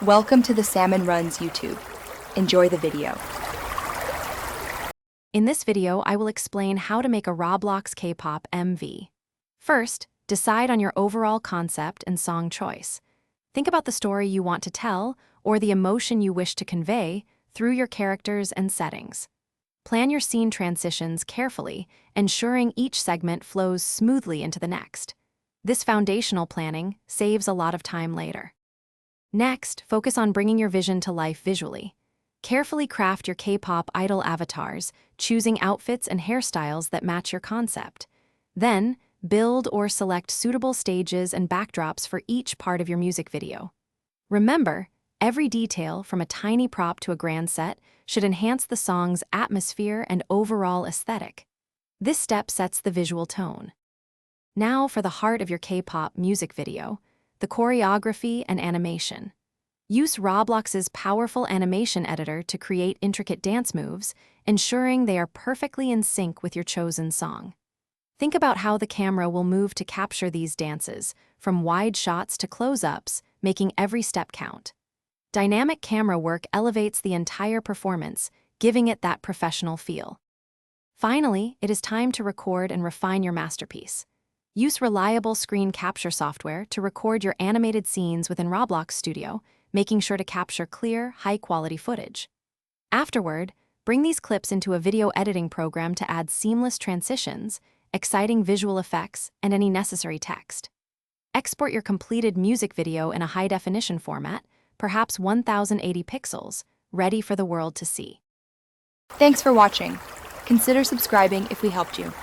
Welcome to the Salmon Runs YouTube. Enjoy the video. In this video, I will explain how to make a Roblox K-Pop MV. First, decide on your overall concept and song choice. Think about the story you want to tell or the emotion you wish to convey through your characters and settings. Plan your scene transitions carefully, ensuring each segment flows smoothly into the next. This foundational planning saves a lot of time later. Next, focus on bringing your vision to life visually. Carefully craft your K-pop idol avatars, choosing outfits and hairstyles that match your concept. Then, build or select suitable stages and backdrops for each part of your music video. Remember, every detail, from a tiny prop to a grand set, should enhance the song's atmosphere and overall aesthetic. This step sets the visual tone. Now for the heart of your K-pop music video, the choreography and animation. Use Roblox's powerful animation editor to create intricate dance moves, ensuring they are perfectly in sync with your chosen song. Think about how the camera will move to capture these dances, from wide shots to close-ups, making every step count. Dynamic camera work elevates the entire performance, giving it that professional feel. Finally, it is time to record and refine your masterpiece. Use reliable screen capture software to record your animated scenes within Roblox Studio, making sure to capture clear, high-quality footage. Afterward, bring these clips into a video editing program to add seamless transitions, exciting visual effects, and any necessary text. Export your completed music video in a high-definition format, perhaps 1080 pixels, ready for the world to see. Thanks for watching. Consider subscribing if we helped you.